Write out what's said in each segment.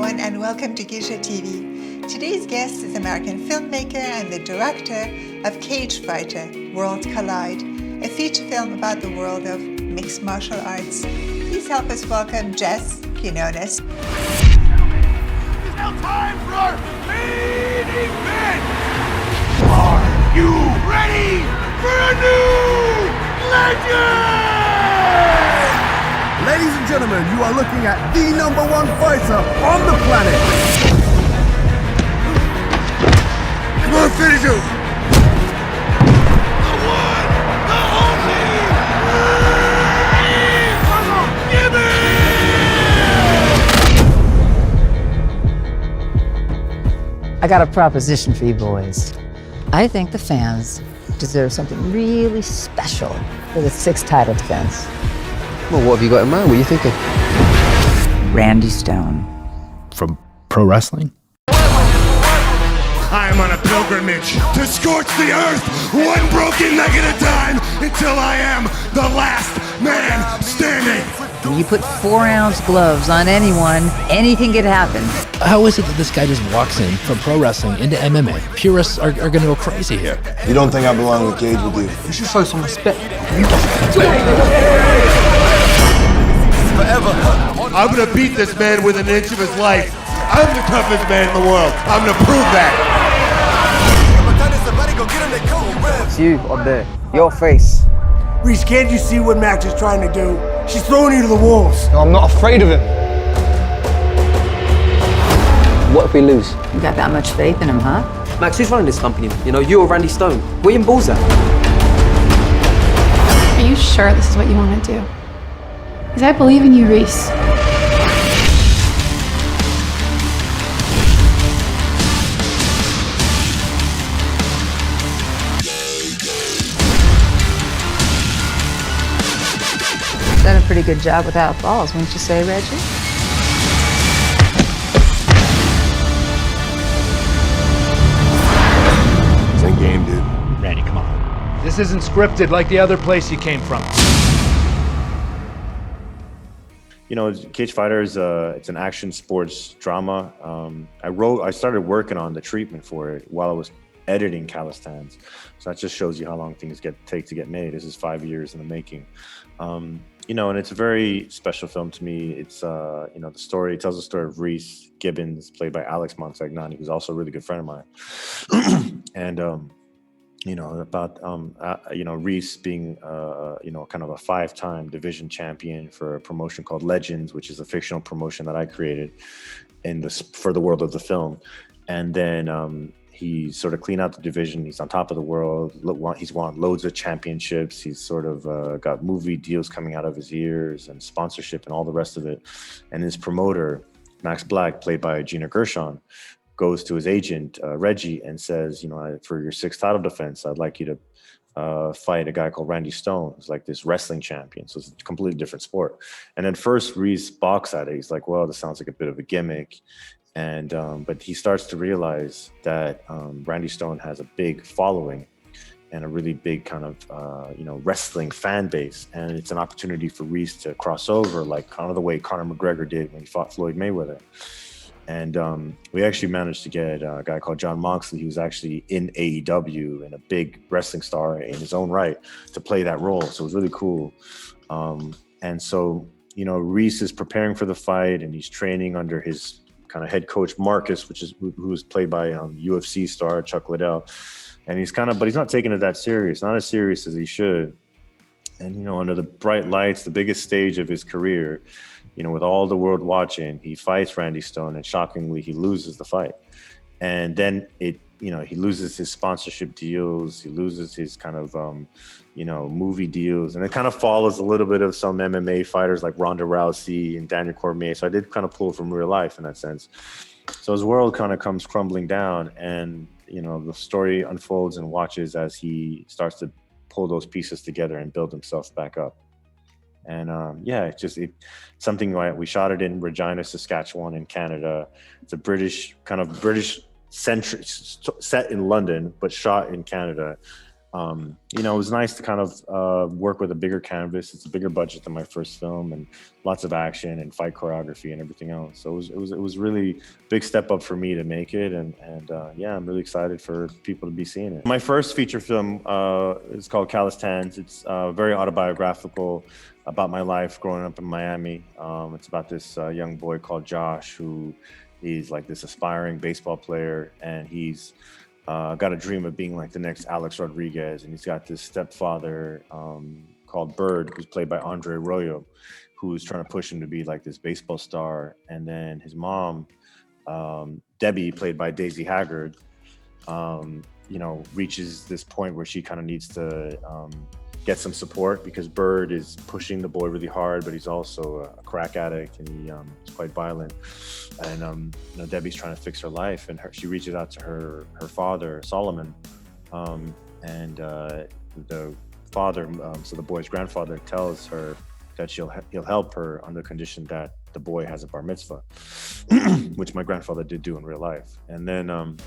everyone, and welcome to Gisha TV. Today's guest is American filmmaker and the director of Cagefighter, Worlds Collide, a feature film about the world of mixed martial arts. Please help us welcome Jess Quinones. It's now time for our main event! Are you ready for a new legend? Ladies and gentlemen, you are looking at the #1 fighter on the planet. Come on, finish him! The one, the only, I got a proposition for you boys. I think the fans deserve something really special for the 6th title defense. Well, what have you got in mind? What are you thinking? Randy Stone. From pro wrestling? I am on a pilgrimage to scorch the earth, one broken leg at a time, until I am the last man standing. When you put 4-ounce gloves on anyone, anything could happen. How is it that this guy just walks in from pro wrestling into MMA? Purists are going to go crazy here. You don't think I belong in a cage with you? You should show some respect. Forever. I'm gonna beat this man within an inch of his life. I'm the toughest man in the world. I'm gonna prove that. It's you up there. Your face. Reese, can't you see what Max is trying to do? She's throwing you to the wolves. No, I'm not afraid of him. What if we lose? You got that much faith in him, huh? Max, who's running this company? You know, you or Randy Stone? William Balls at? Are you sure this is what you want to do? Because I believe in you, Reese. Done a pretty good job without balls, wouldn't you say, Reggie? It's a game, dude. Randy, come on. This isn't scripted like the other place you came from. You know, Cagefighter is it's an action sports drama. I started working on the treatment for it while I was editing Calisthans. So that just shows you how long things take to get made. This is 5 years in the making. You know, and it's a very special film to me. It's, you know, it tells the story of Reese Gibbons, played by Alex Montagnani, who's also a really good friend of mine. And, you know, about, you know, Reese being, you know, kind of a 5-time division champion for a promotion called Legends, which is a fictional promotion that I created for the world of the film. And then he's sort of cleaned out the division. He's on top of the world. He's won loads of championships. He's sort of got movie deals coming out of his ears and sponsorship and all the rest of it. And his promoter, Max Black, played by Gina Gershon, goes to his agent, Reggie, and says, you know, for your 6th title defense, I'd like you to fight a guy called Randy Stone, who's like this wrestling champion. So it's a completely different sport. And at first, Reese balks at it. He's like, well, this sounds like a bit of a gimmick. And but he starts to realize that Randy Stone has a big following and a really big kind of, you know, wrestling fan base. And it's an opportunity for Reese to cross over, like kind of the way Conor McGregor did when he fought Floyd Mayweather. And we actually managed to get a guy called John Moxley, who's actually in AEW and a big wrestling star in his own right, to play that role. So it was really cool. And so, you know, Reese is preparing for the fight and he's training under his kind of head coach, Marcus, who was played by UFC star Chuck Liddell. And but he's not taking it that serious, not as serious as he should. And, you know, under the bright lights, the biggest stage of his career, you know, with all the world watching, he fights Randy Stone, and shockingly, he loses the fight. And then you know, he loses his sponsorship deals, he loses his kind of, you know, movie deals, and it kind of follows a little bit of some MMA fighters like Ronda Rousey and Daniel Cormier. So I did kind of pull from real life in that sense. So his world kind of comes crumbling down, and, you know, the story unfolds and watches as he starts to pull those pieces together and build himself back up. And yeah, it's something we shot it in Regina, Saskatchewan in Canada. It's a British centric set in London, but shot in Canada. You know, it was nice to kind of work with a bigger canvas. It's a bigger budget than my first film, and lots of action and fight choreography and everything else. So it was really a big step up for me to make it, and yeah, I'm really excited for people to be seeing it. My first feature film is called Calisthans. It's very autobiographical about my life growing up in Miami. It's about this young boy called Josh, who is like this aspiring baseball player, and he's got a dream of being like the next Alex Rodriguez, and he's got this stepfather called Bird, who's played by Andre Arroyo, who's trying to push him to be like this baseball star. And then his mom, Debbie, played by Daisy Haggard, you know, reaches this point where she kind of needs to get some support because Bird is pushing the boy really hard, but he's also a crack addict, and he's quite violent. And you know, Debbie's trying to fix her life, and she reaches out to her father, Solomon, and the father, so the boy's grandfather, tells her that he'll help her on the condition that the boy has a bar mitzvah, which my grandfather did do in real life. And then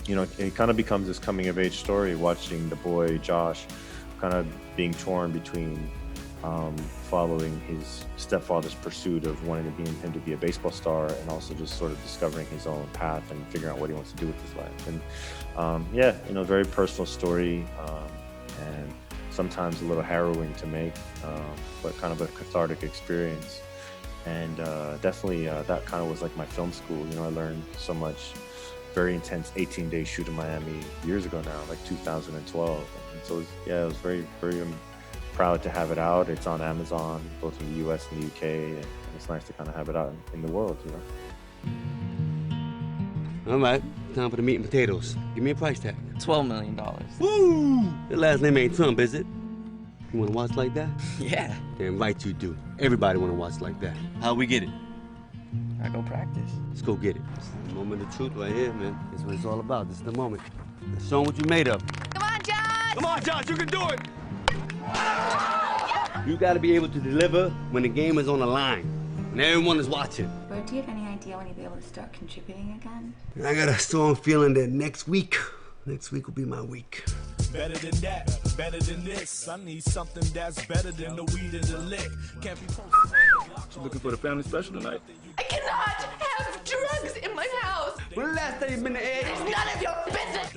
you know, it kind of becomes this coming of age story, watching the boy Josh kind of being torn between following his stepfather's pursuit of wanting him to be a baseball star, and also just sort of discovering his own path and figuring out what he wants to do with his life. And yeah, you know, very personal story, and sometimes a little harrowing to make, but kind of a cathartic experience. And definitely that kind of was like my film school. You know, I learned so much. Very intense 18-day shoot in Miami years ago now, like 2012. And so it was very, very proud to have it out. It's on Amazon, both in the US and the UK, and it's nice to kind of have it out in the world, you know. All right, time for the meat and potatoes. Give me a price tag. $12 million. Woo! Your last name ain't Trump, is it? You wanna watch like that? Yeah. Damn right you do. Everybody wanna watch like that. How we get it? I go practice. Let's go get it. This is the moment of truth right here, man. This is what it's all about. This is the moment. Let's show them what you made of. Come on, Josh! Come on, Josh, you can do it! You gotta be able to deliver when the game is on the line, when everyone is watching. Bert, do you have any idea when you'll be able to start contributing again? I got a strong feeling that next week will be my week. Better than that, better than this. I need something that's better than the weed and the lick. Can't be posted. You looking for the family special tonight? I cannot have drugs in my house! When the last time you been to Ed? It's none of your business!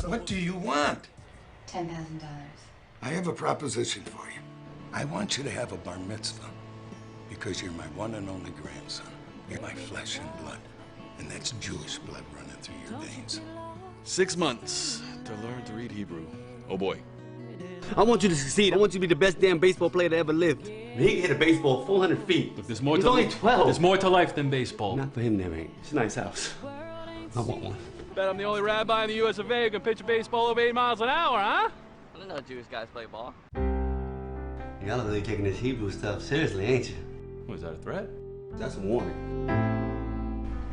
What do you want? $10,000. I have a proposition for you. I want you to have a bar mitzvah because you're my one and only grandson. You're my flesh and blood, and that's Jewish blood running through your veins. 6 months to learn to read Hebrew. Oh boy. I want you to succeed. I want you to be the best damn baseball player that ever lived. He can hit a baseball 400 feet. Look, there's more He's to only 12. There's more to life than baseball. Not for him, there ain't. It's a nice house. I want one. Bet I'm the only rabbi in the US of A who can pitch a baseball over 8 miles an hour, huh? I didn't know Jewish guys play ball. Y'all are really taking this Hebrew stuff seriously, ain't you? Was that a threat? That's a warning.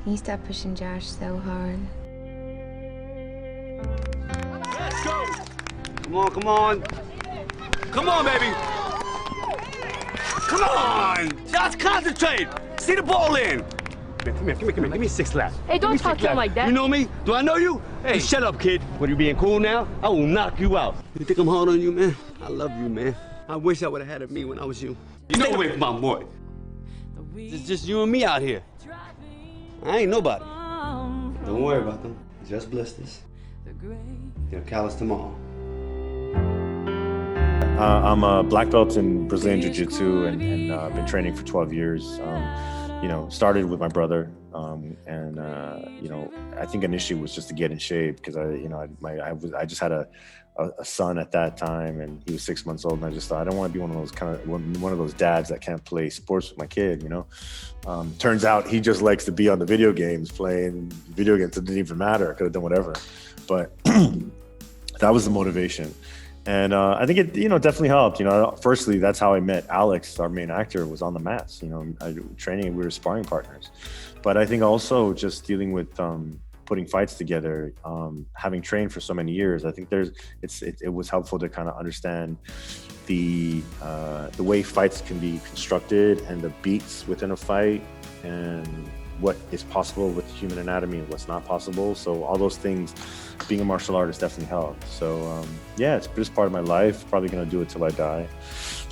Can you stop pushing Josh so hard? Let's go! Come on, come on. Come on, baby. Come on! Josh, concentrate! See the ball in! Come here. Give me 6 laps. Hey, don't talk to him like that. You know me? Do I know you? Hey, shut up, kid. What, are you being cool now? I will knock you out. You think I'm hard on you, man? I love you, man. I wish I would have had it me when I was you. Stay away from my boy. It's just you and me out here. I ain't nobody. Don't worry about them. Just blisters. They'll callous tomorrow. I'm a black belt in Brazilian Jiu-Jitsu, and I've been training for 12 years. You know, started with my brother, and you know, I think initially was just to get in shape because I just had a son at that time, and he was 6 months old, and I just thought I don't want to be one of those dads that can't play sports with my kid, you know. Turns out he just likes to be on the video games, playing video games. It didn't even matter. I could have done whatever, but that was the motivation. And I think it, you know, definitely helped. You know, firstly, that's how I met Alex, our main actor, was on the mats. You know, training, we were sparring partners. But I think also just dealing with putting fights together, having trained for so many years, I think it was helpful to kind of understand the way fights can be constructed and the beats within a fight, and what is possible with human anatomy and what's not possible. So all those things, being a martial artist definitely helped. So yeah, it's just part of my life. Probably gonna do it till I die.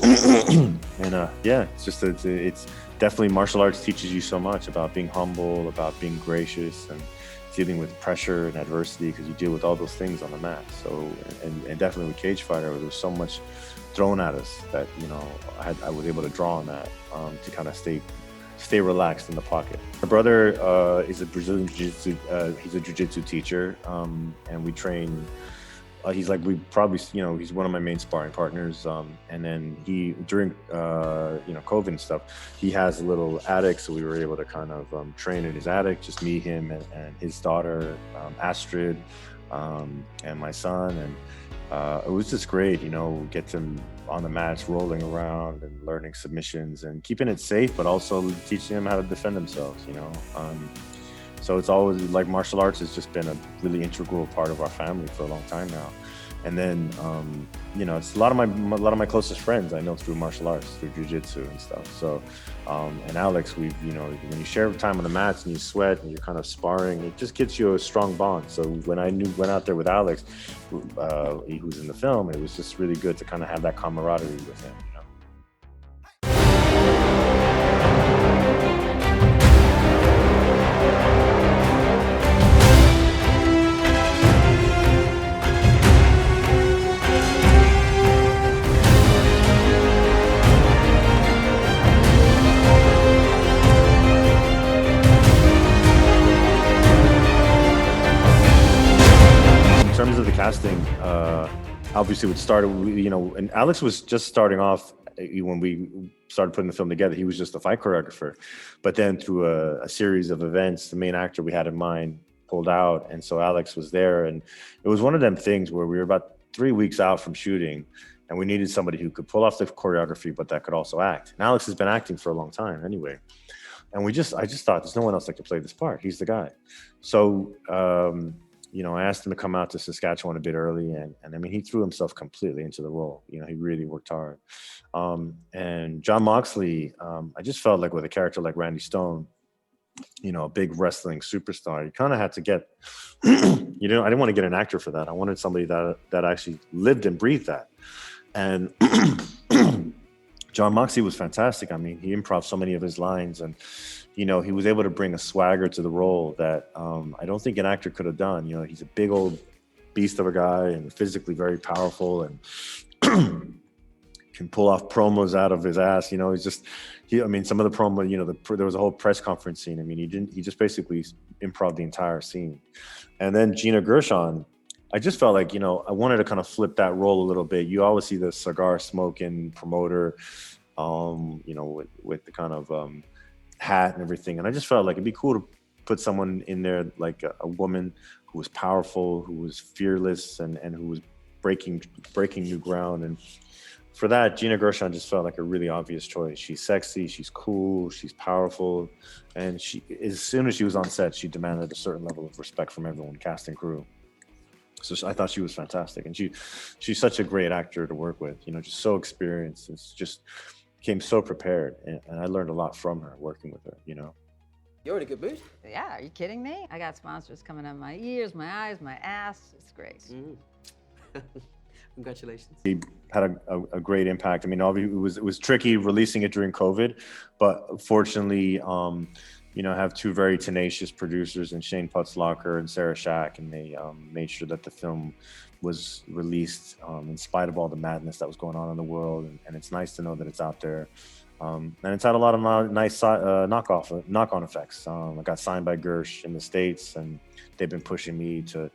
And yeah, it's definitely, martial arts teaches you so much about being humble, about being gracious, and dealing with pressure and adversity, because you deal with all those things on the mat. So and definitely with Cagefighter, there was so much thrown at us that, you know, I was able to draw on that to kind of stay relaxed in the pocket. My brother is a Brazilian jiu-jitsu, he's a jiu-jitsu teacher, and we train, he's like, we probably, you know, he's one of my main sparring partners. And then he, during, you know, COVID and stuff, he has a little attic. So we were able to kind of train in his attic, just me, him, and his daughter, Astrid, and my son. And it was just great, you know, get them on the mats, rolling around and learning submissions and keeping it safe, but also teaching them how to defend themselves, you know. So it's always like, martial arts has just been a really integral part of our family for a long time now. And then, you know, it's a lot of my closest friends I know through martial arts, through jiu-jitsu and stuff. So, and Alex, we've, you know, when you share time on the mats and you sweat and you're kind of sparring, it just gets you a strong bond. So when I went out there with Alex, who's in the film, it was just really good to kind of have that camaraderie with him. In terms of the casting, obviously it started, you know, and Alex was just starting off when we started putting the film together. He was just a fight choreographer, but then through a series of events, the main actor we had in mind pulled out, and so Alex was there. And it was one of them things where we were about 3 weeks out from shooting, and we needed somebody who could pull off the choreography, but that could also act. And Alex has been acting for a long time anyway. And I just thought, there's no one else that could play this part. He's the guy. So, you know, I asked him to come out to Saskatchewan a bit early, and I mean, he threw himself completely into the role. You know, he really worked hard. And John Moxley, I just felt like with a character like Randy Stone, you know, a big wrestling superstar, you kind of had to get, you know, I didn't want to get an actor for that. I wanted somebody that actually lived and breathed that. And John Moxley was fantastic. I mean, he improv so many of his lines, and you know, he was able to bring a swagger to the role that I don't think an actor could have done. You know, he's a big old beast of a guy and physically very powerful, and can pull off promos out of his ass. You know, I mean, some of the promo, you know, there was a whole press conference scene. I mean, he just basically improv the entire scene. And then Gina Gershon, I just felt like, you know, I wanted to kind of flip that role a little bit. You always see the cigar smoking promoter, you know, with the kind of hat and everything. And I just felt like it'd be cool to put someone in there, like a woman who was powerful, who was fearless, and who was breaking new ground. And for that, Gina Gershon just felt like a really obvious choice. She's sexy, she's cool, she's powerful. And she, as soon as she was on set, she demanded a certain level of respect from everyone, cast and crew. So I thought she was fantastic. And she's such a great actor to work with, you know, just so experienced. It's just came so prepared. And I learned a lot from her, working with her, you know. You're in a good mood. Yeah, are you kidding me? I got sponsors coming out of my ears, my eyes, my ass. It's great. Congratulations. He had a great impact. I mean, obviously it was tricky releasing it during COVID, but fortunately, you know, I have two very tenacious producers in Shane Putzlocker and Sarah Shack, and they made sure that the film was released in spite of all the madness that was going on in the world. And it's nice to know that it's out there. And it's had a lot of nice knock-on effects. I got signed by Gersh in the States, and they've been pushing me to,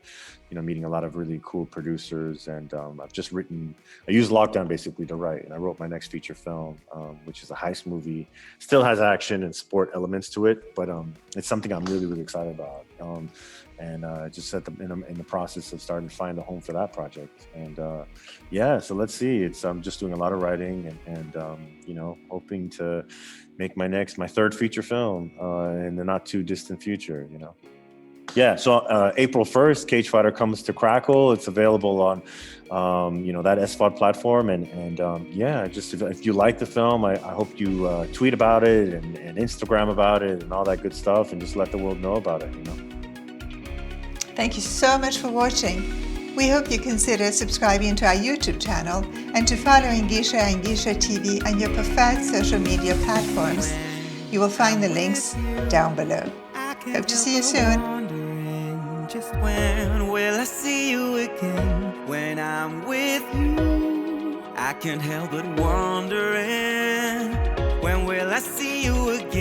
you know, meeting a lot of really cool producers. And I've just I used lockdown basically to write, and I wrote my next feature film, which is a heist movie. Still has action and sport elements to it, but it's something I'm really, really excited about. And just in the process of starting to find a home for that project. And yeah, so let's see. I'm just doing a lot of writing and you know, hoping to make my third feature film in the not too distant future, you know. Yeah, so April 1st, Cagefighter comes to Crackle. It's available on, that SVOD platform. And yeah, just if you like the film, I hope you tweet about it and Instagram about it and all that good stuff, and just let the world know about it, Thank you so much for watching. We hope you consider subscribing to our YouTube channel and to following Geisha and Geisha TV on your preferred social media platforms. You will find the links down below. Hope to see you soon. Just when will I see you again? When I'm with you, I can't help but wondering, when will I see you again?